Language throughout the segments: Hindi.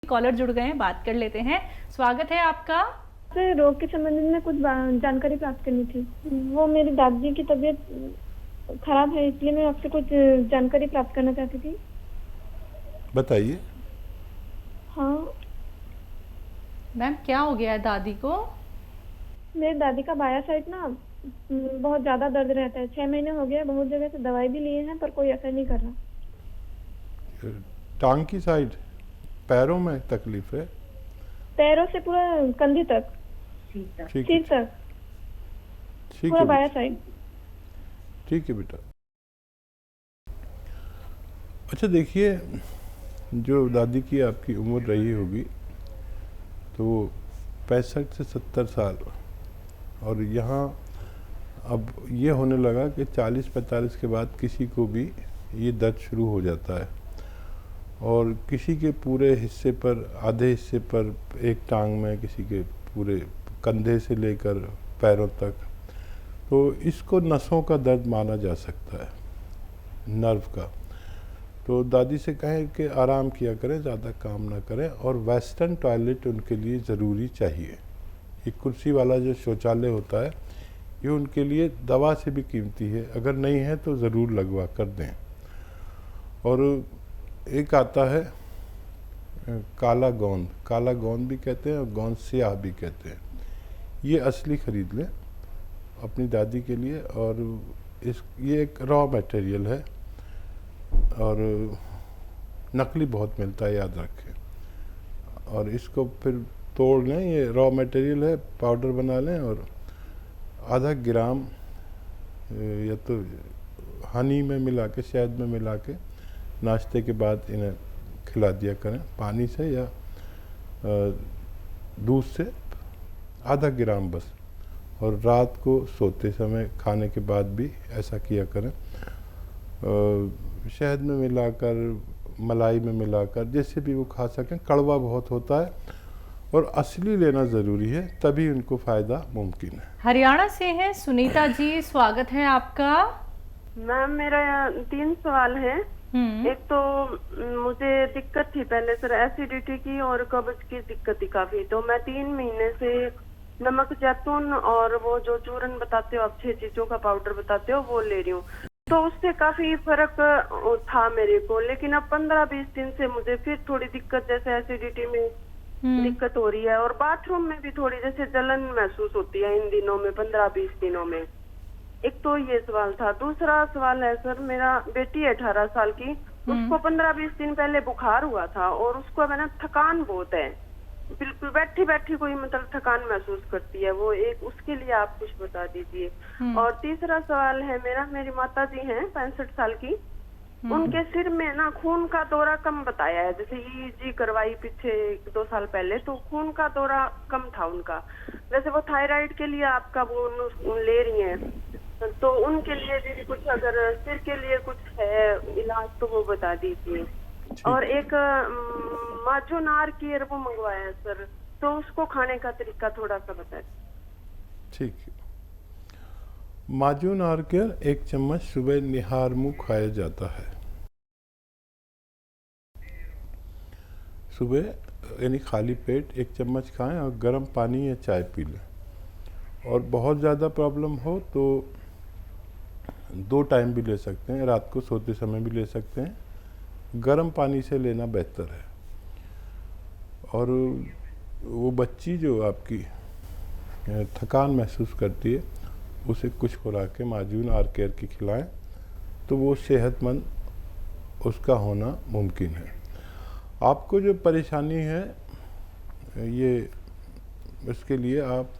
कॉलर जुड़ गए हैं, बात कर लेते हैं। स्वागत है आपका। सर, रोग के संबंध में कुछ जानकारी प्राप्त करनी थी। वो मेरी दादी की तबीयत खराब है, इसलिए मैं आपसे कुछ जानकारी प्राप्त करना चाहती थी। बताइए। हाँ। मैम क्या हो गया है दादी को? मेरी दादी का बायां साइड ना बहुत ज़्यादा दर्द रहता है। 6 महीने हो गए, बहुत जगह से दवाई भी लिए हैं पर कोई असर नहीं कर रहा। टांग की साइड, पैरों में तकलीफ है? पैरों से पूरा कंधे तक, ठीक सिर है, तक, ठीक पूरा है बायां बेटा, साइड। ठीक है बेटा। अच्छा देखिए, जो दादी की आपकी उम्र रही होगी तो 65 से 70 साल, और यहाँ अब ये होने लगा कि 40-45 के बाद किसी को भी ये दर्द शुरू हो जाता है, और किसी के पूरे हिस्से पर, आधे हिस्से पर, एक टांग में, किसी के पूरे कंधे से लेकर पैरों तक। तो इसको नसों का दर्द माना जा सकता है, नर्व का। तो दादी से कहें कि आराम किया करें, ज़्यादा काम ना करें, और वेस्टर्न टॉयलेट उनके लिए ज़रूरी चाहिए। एक कुर्सी वाला जो शौचालय होता है, ये उनके लिए दवा से भी कीमती है, अगर नहीं है तो ज़रूर लगवा कर दें। और एक आता है काला गोंद, काला गोंद भी कहते हैं और गोंद स्याह भी कहते हैं। ये असली ख़रीद लें अपनी दादी के लिए। और ये एक रॉ मटेरियल है, और नकली बहुत मिलता है, याद रखें। और इसको फिर तोड़ लें, ये रॉ मटेरियल है, पाउडर बना लें, और आधा ग्राम या तो हनी में मिला के, शहद में मिला के नाश्ते के बाद इन्हें खिला दिया करें, पानी से या दूध से, आधा ग्राम बस। और रात को सोते समय खाने के बाद भी ऐसा किया करें, शहद में मिलाकर, मलाई में मिलाकर, जैसे भी वो खा सकें। कड़वा बहुत होता है और असली लेना ज़रूरी है, तभी उनको फ़ायदा मुमकिन है। हरियाणा से हैं सुनीता जी, स्वागत है आपका। मैम, मेरा 3 सवाल है। एक तो मुझे दिक्कत थी पहले सर, एसिडिटी की और कब्ज की दिक्कत थी काफी। तो मैं 3 महीने से नमक जैतून और वो जो चूरन बताते हो आप, 6 चीजों का पाउडर बताते हो, वो ले रही हूँ। तो उससे काफी फर्क था मेरे को। लेकिन अब 15-20 दिन से मुझे फिर थोड़ी दिक्कत, जैसे एसिडिटी में दिक्कत हो रही है, और बाथरूम में भी थोड़ी जैसे जलन महसूस होती है इन दिनों में, 15-20 दिनों में। एक तो ये सवाल था। दूसरा सवाल है सर, मेरा बेटी है 18 साल की, उसको 15-20 दिन पहले बुखार हुआ था, और उसको है ना थकान बहुत है, बिल्कुल बैठी बैठी कोई मतलब थकान महसूस करती है वो। एक उसके लिए आप कुछ बता दीजिए। और तीसरा सवाल है मेरा, मेरी माता जी हैं 65 साल की, उनके सिर में ना खून का दौरा कम बताया है। जैसे ईजी करवाई पीछे 1-2 साल पहले, तो खून का दौरा कम था उनका। वैसे वो थायराइड के लिए आपका वो ले रही हैं, तो उनके लिए भी कुछ, अगर सिर के लिए कुछ है इलाज तो वो बता दीजिए। और एक माजोनार की वो मंगवाया है सर, तो उसको खाने का तरीका थोड़ा सा बता दीजिए। ठीक है। माजून आर्केल 1 चम्मच सुबह निहार मुँह खाया जाता है। सुबह यानी खाली पेट 1 चम्मच खाएं, और गर्म पानी या चाय पी लें। और बहुत ज़्यादा प्रॉब्लम हो तो 2 टाइम भी ले सकते हैं, रात को सोते समय भी ले सकते हैं। गर्म पानी से लेना बेहतर है। और वो बच्ची जो आपकी थकान महसूस करती है, उसे कुछ खुराकें माजून आर केयर की खिलाएं, तो वो सेहतमंद उसका होना मुमकिन है। आपको जो परेशानी है, ये इसके लिए आप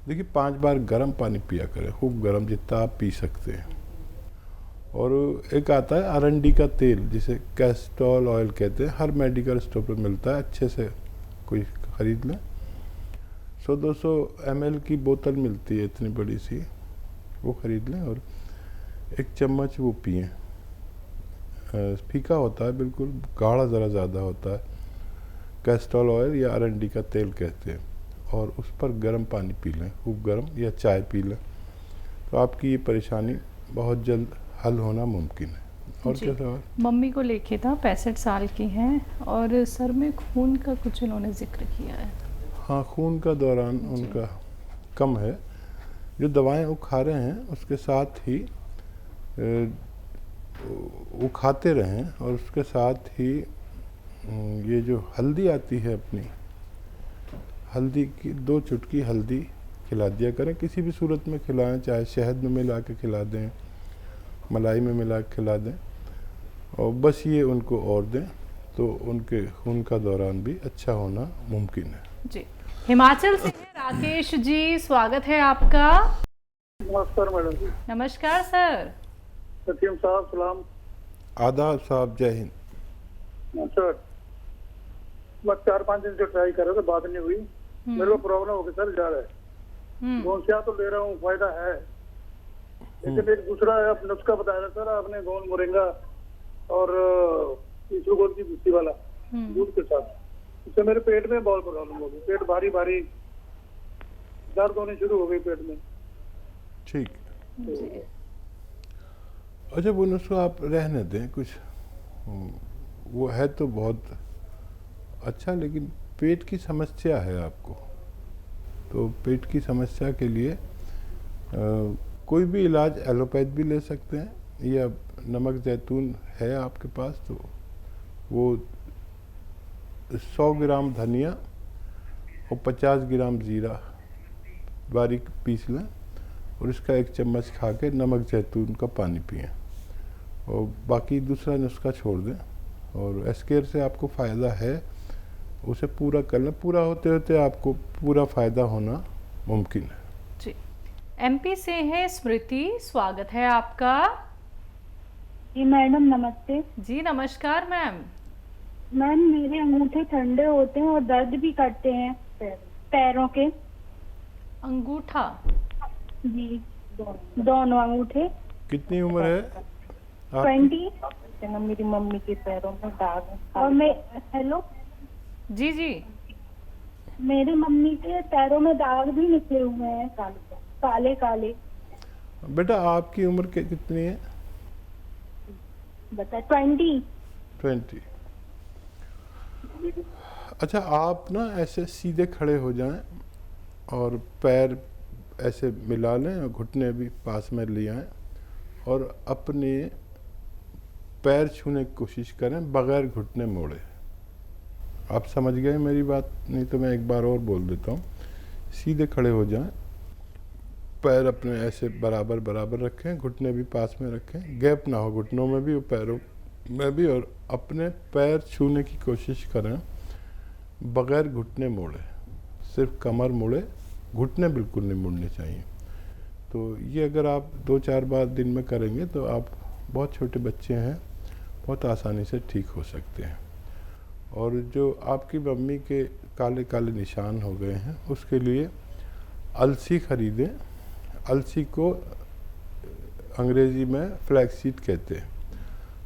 देखिए 5 बार गर्म पानी पिया करें, खूब गर्म, जितना आप पी सकते हैं। और एक आता है अरंडी का तेल, जिसे कैस्टोल ऑयल कहते हैं, हर मेडिकल स्टोर पर मिलता है, अच्छे से कोई ख़रीद लें। 100-200 ml की बोतल मिलती है, इतनी बड़ी सी, वो ख़रीद लें और 1 चम्मच वो पिएं। फीका होता है बिल्कुल, गाढ़ा ज़रा ज़्यादा होता है, कैस्टोल ऑयल या अरंडी का तेल कहते हैं। और उस पर गर्म पानी पी लें, खूब गर्म, या चाय पी लें, तो आपकी ये परेशानी बहुत जल्द हल होना मुमकिन है। और जी। क्या सवाल? मम्मी को लेके था, 65 साल की हैं और सर में खून का कुछ उन्होंने जिक्र किया है। हाँ, खून का दौरान जी। उनका कम है। जो दवाएं वो खा रहे हैं उसके साथ ही वो खाते रहें, और उसके साथ ही ये जो हल्दी आती है अपनी, हल्दी की 2 चुटकी हल्दी खिला दिया करें, किसी भी सूरत में खिलाएं, चाहे शहद में मिला के खिला दें, मलाई में मिला के खिला दें, और बस ये उनको और दें तो उनके खून का दौरान भी अच्छा होना मुमकिन है। जी। हिमाचल से हैं राकेश जी, स्वागत है आपका। नमस्कार मैडम जी। नमस्कार सर। सतीम साहब सलाम। आदाब साहब, जय हिंद। सर बस 4-5 दिन से ट्राई कर रहे थे, बात नहीं हुई। मेरे को प्रॉब्लम हो गई सर, जा रहा है गोंसिया तो ले रहा हूँ, फायदा है, लेकिन एक दूसरा आप नुस्खा बताया था सर आपने, गोंद मोरिंगा और इसबगोल की भुस्सी वाला दूध के साथ, इससे मेरे पेट में बहुत प्रॉब्लम हो गई, पेट भारी भारी दर्द होनी शुरू हो गई पेट में। ठीक। अच्छा, वो नुस्खा आप रहने दें, कुछ वो है तो बहुत अच्छा, लेकिन पेट की समस्या है आपको, तो पेट की समस्या के लिए कोई भी इलाज एलोपैथ भी ले सकते हैं, या नमक जैतून है आपके पास तो वो 100 ग्राम धनिया और 50 ग्राम ज़ीरा बारीक पीस लें, और इसका 1 चम्मच खा के नमक जैतून का पानी पिएं, और बाकी दूसरा नुस्खा छोड़ दें। और एस्केयर से आपको फ़ायदा है, उसे पूरा कर लें, पूरा होते होते आपको पूरा फ़ायदा होना मुमकिन है। जी। एमपी से हैं स्मृति, स्वागत है आपका। जी मैडम नमस्ते। जी नमस्कार मैम। मैम मेरे अंगूठे ठंडे होते हैं और दर्द भी करते हैं पैरों के। अंगूठा? जी दोनों अंगूठे। कितनी उम्र है आपकी? 20। मेरी मम्मी के पैरों में दाग है। और मैं हेलो जी जी। मेरी मम्मी के पैरों में दाग भी निकले हुए हैं, काले काले। बेटा आपकी उम्र कितनी है? बता 20। अच्छा, आप ना ऐसे सीधे खड़े हो जाएं और पैर ऐसे मिला लें और घुटने भी पास में ले आएं, और अपने पैर छूने की कोशिश करें बगैर घुटने मोड़े। आप समझ गए मेरी बात? नहीं तो मैं एक बार और बोल देता हूँ। सीधे खड़े हो जाएं, पैर अपने ऐसे बराबर बराबर रखें, घुटने भी पास में रखें, गैप ना हो घुटनों में भी और पैरों में भी, और अपने पैर छूने की कोशिश करें बगैर घुटने मोड़े, सिर्फ कमर मोड़े, घुटने बिल्कुल नहीं मुड़ने चाहिए। तो ये अगर आप 2-4 बार दिन में करेंगे तो आप, बहुत छोटे बच्चे हैं, बहुत आसानी से ठीक हो सकते हैं। और जो आपकी मम्मी के काले काले निशान हो गए हैं, उसके लिए अलसी खरीदें। अलसी को अंग्रेज़ी में फ्लैक्सीड कहते हैं।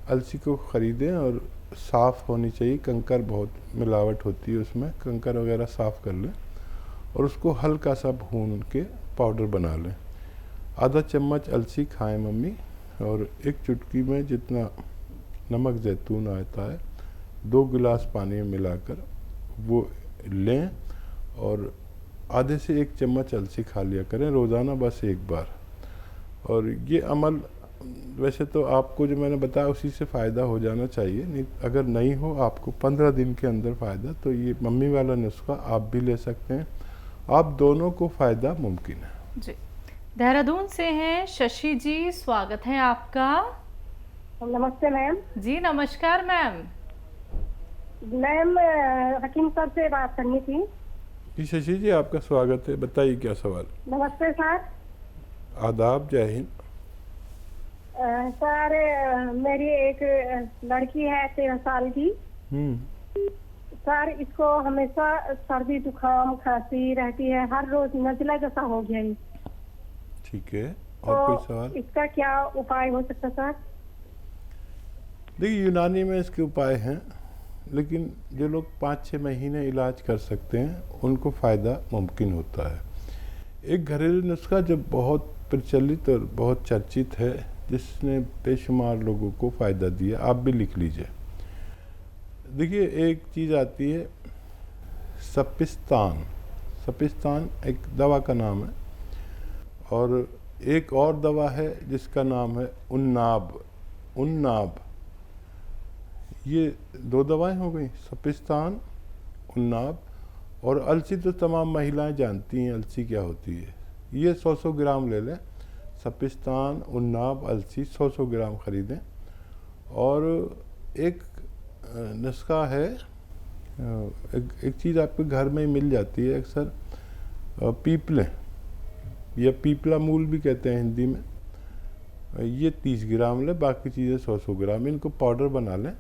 अलसी को ख़रीदें और साफ़ होनी चाहिए, कंकर बहुत मिलावट होती है उसमें, कंकर वगैरह साफ़ कर लें और उसको हल्का सा भून के पाउडर बना लें। आधा चम्मच अलसी खाएं मम्मी, और 1 चुटकी में जितना नमक जैतून आता है 2 गिलास पानी में मिलाकर वो लें, और आधे से 1 चम्मच अलसी खा लिया करें रोज़ाना, बस 1 बार। और ये अमल वैसे तो आपको जो मैंने बताया उसी से फ़ायदा हो जाना चाहिए, नहीं अगर नहीं हो आपको 15 दिन के अंदर फ़ायदा, तो ये मम्मी वाला नुस्खा आप भी ले सकते हैं, आप दोनों को फ़ायदा मुमकिन है। जी। देहरादून से हैं शशि जी, स्वागत है आपका। नमस्ते मैम। जी नमस्कार मैम। मैम हकीम सर से बात करनी थी। जी शशि जी, आपका स्वागत है, बताइए क्या सवाल? नमस्ते सर। आदाब, जय हिंद। सर मेरी एक लड़की है 13 साल की। सर इसको हमेशा सर्दी जुकाम खांसी रहती है, हर रोज नजला जैसा हो गया है। ठीक है, और तो कोई सवाल? इसका क्या उपाय हो सकता सर? देखिए यूनानी में इसके उपाय हैं, लेकिन जो लोग 5-6 महीने इलाज कर सकते हैं उनको फ़ायदा मुमकिन होता है। एक घरेलू नुस्खा जो बहुत प्रचलित और बहुत चर्चित है, जिसने बेशुमार लोगों को फ़ायदा दिया, आप भी लिख लीजिए। देखिए, एक चीज़ आती है सपिस्तान। सपिस्तान एक दवा का नाम है, और एक और दवा है जिसका नाम है उन्नाब। उन्नाब, ये 2 दवाएं हो गई, सपिस्तान, उन्नाब। और अलसी तो तमाम महिलाएं जानती हैं अलसी क्या होती है। ये 100-100 ग्राम ले लें, सपिस्तान, उन्नाब, अलसी 100-100 ग्राम ख़रीदें। और एक नुस्खा है, एक चीज़ आपके घर में ही मिल जाती है अक्सर, पीपलें या पीपला मूल भी कहते हैं हिंदी में। ये 30 ग्राम लें, बाकी चीज़ें 100-100 ग्राम। इनको पाउडर बना लें,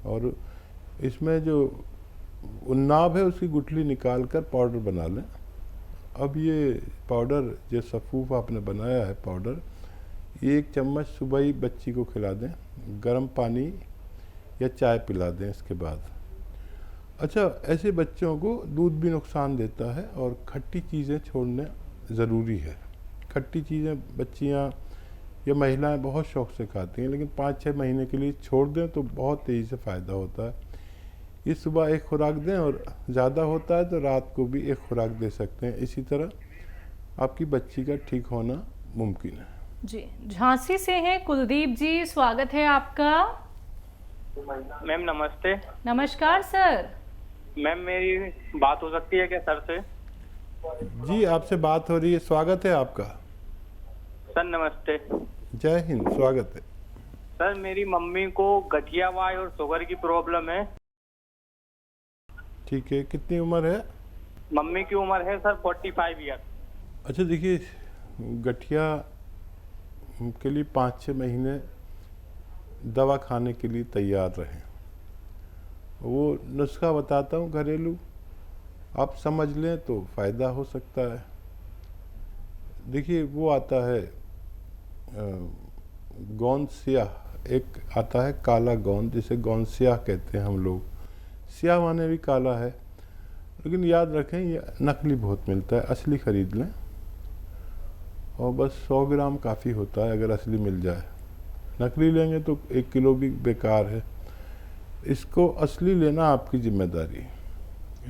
और इसमें जो उन्नाब है उसकी गुठली निकाल कर पाउडर बना लें। अब ये पाउडर, जो सफ़ूफ आपने बनाया है पाउडर, ये 1 चम्मच सुबह ही बच्ची को खिला दें, गर्म पानी या चाय पिला दें इसके बाद। अच्छा, ऐसे बच्चों को दूध भी नुकसान देता है, और खट्टी चीज़ें छोड़ना ज़रूरी है। खट्टी चीज़ें बच्चियाँ या महिलाएं बहुत शौक़ से खाती हैं, लेकिन 5-6 महीने के लिए छोड़ दें तो बहुत तेज़ी से फ़ायदा होता है। ये सुबह एक खुराक दें, और ज़्यादा होता है तो रात को भी एक खुराक दे सकते हैं। इसी तरह आपकी बच्ची का ठीक होना मुमकिन है। जी, झांसी से हैं कुलदीप जी, स्वागत है आपका। मैम नमस्ते। नमस्कार सर। मैम मेरी बात हो सकती है क्या सर से? जी, आपसे बात हो रही है, स्वागत है आपका। सर नमस्ते। जय हिंद, स्वागत है। सर मेरी मम्मी को गठिया वाय और शुगर की प्रॉब्लम है। ठीक है, कितनी उम्र है? मम्मी की उम्र है सर 45 ईयर। अच्छा, देखिए, गठिया के लिए 5-6 महीने दवा खाने के लिए तैयार रहें। वो नुस्खा बताता हूँ घरेलू, आप समझ लें तो फ़ायदा हो सकता है। देखिए, वो आता है गोंद स्याह, एक आता है काला गोंद, जिसे गोंद स्याह कहते हैं हम लोग। स्याह माने भी काला है, लेकिन याद रखें ये नकली बहुत मिलता है, असली ख़रीद लें। और बस 100 ग्राम काफ़ी होता है अगर असली मिल जाए। नकली लेंगे तो 1 किलो भी बेकार है। इसको असली लेना आपकी जिम्मेदारी।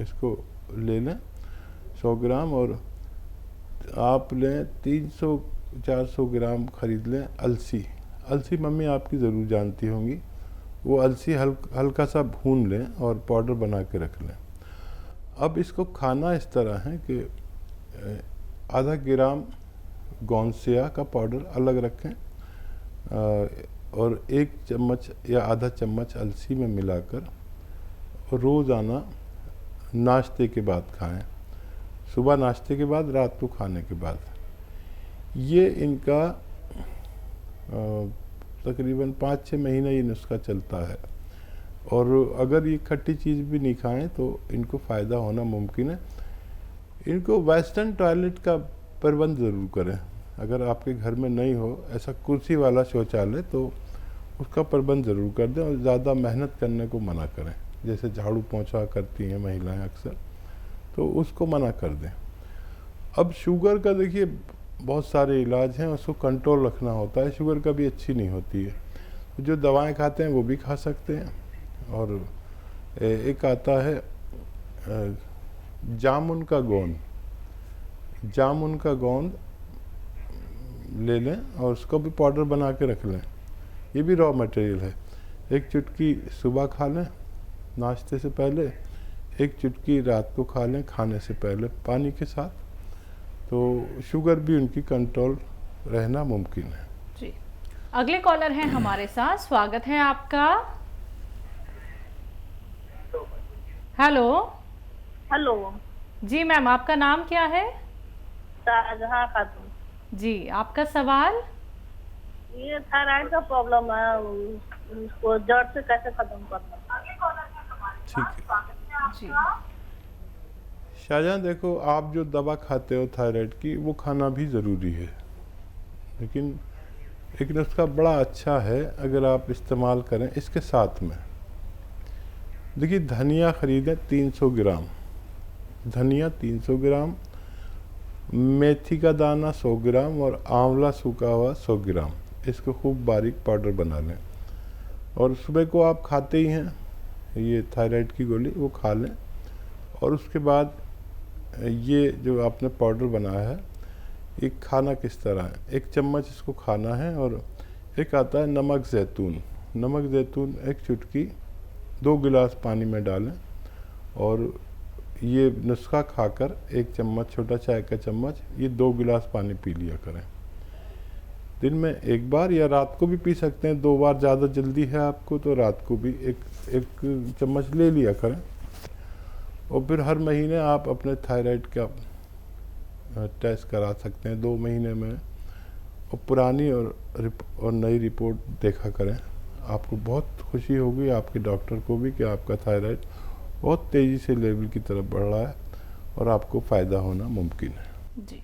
इसको ले लें 100 ग्राम, और आप लें 300-400 ग्राम ख़रीद लें अलसी। अलसी मम्मी आपकी ज़रूर जानती होंगी। वो अलसी हल्का सा भून लें और पाउडर बना के रख लें। अब इसको खाना इस तरह है कि आधा ग्राम गोंद स्याह का पाउडर अलग रखें, और 1 चम्मच या आधा चम्मच अलसी में मिलाकर रोज़ाना नाश्ते के बाद खाएं। सुबह नाश्ते के बाद, रात को खाने के बाद। ये इनका तकरीबन 5-6 महीने ये नुस्खा चलता है। और अगर ये खट्टी चीज़ भी नहीं खाएं तो इनको फ़ायदा होना मुमकिन है। इनको वेस्टर्न टॉयलेट का प्रबंध ज़रूर करें। अगर आपके घर में नहीं हो ऐसा कुर्सी वाला शौचालय तो उसका प्रबंध ज़रूर कर दें, और ज़्यादा मेहनत करने को मना करें। जैसे झाड़ू पोंछा करती हैं महिलाएं अक्सर, तो उसको मना कर दें। अब शुगर का देखिए बहुत सारे इलाज हैं, उसको कंट्रोल रखना होता है। शुगर कभी अच्छी नहीं होती है, तो जो दवाएं खाते हैं वो भी खा सकते हैं। और एक आता है जामुन का गोंद। जामुन का गोंद ले लें और उसको भी पाउडर बना के रख लें। ये भी रॉ मटेरियल है। 1 चुटकी सुबह खा लें नाश्ते से पहले, 1 चुटकी रात को खा लें खाने से पहले पानी के साथ, तो शुगर भी उनकी कंट्रोल रहना मुमकिन है। जी, अगले कॉलर हैं हमारे साथ, स्वागत है आपका। हेलो। हेलो जी मैम, आपका नाम क्या है? शाहजहां खातून। जी, आपका सवाल? ये थायराइड का प्रॉब्लम है, उसको जड़ से कैसे खत्म करना? ठीक है जी। शाहजहां, देखो, आप जो दवा खाते हो थायराइड की वो खाना भी ज़रूरी है, लेकिन एक नुस्खा बड़ा अच्छा है अगर आप इस्तेमाल करें इसके साथ में। देखिए, धनिया ख़रीदें 300 ग्राम, धनिया 300 ग्राम, मेथी का दाना 100 ग्राम और आंवला सूखा हुआ 100 ग्राम। इसको खूब बारीक पाउडर बना लें और सुबह को आप खाते ही हैं ये थायराइड की गोली, वो खा लें। और उसके बाद ये जो आपने पाउडर बनाया है, ये खाना किस तरह है, 1 चम्मच इसको खाना है। और एक आता है नमक ज़ैतून, नमक ज़ैतून 1 चुटकी 2 गिलास पानी में डालें और ये नुस्खा खाकर 1 चम्मच, छोटा चाय का चम्मच, ये 2 गिलास पानी पी लिया करें। दिन में 1 बार या रात को भी पी सकते हैं, 2 बार ज़्यादा जल्दी है आपको तो रात को भी एक चम्मच ले लिया करें। और फिर हर महीने आप अपने थायराइड का टेस्ट करा सकते हैं 2 महीने में, और पुरानी और नई रिपोर्ट देखा करें। आपको बहुत खुशी होगी, आपके डॉक्टर को भी, कि आपका थायराइड बहुत तेज़ी से लेवल की तरफ बढ़ रहा है और आपको फ़ायदा होना मुमकिन है। जी।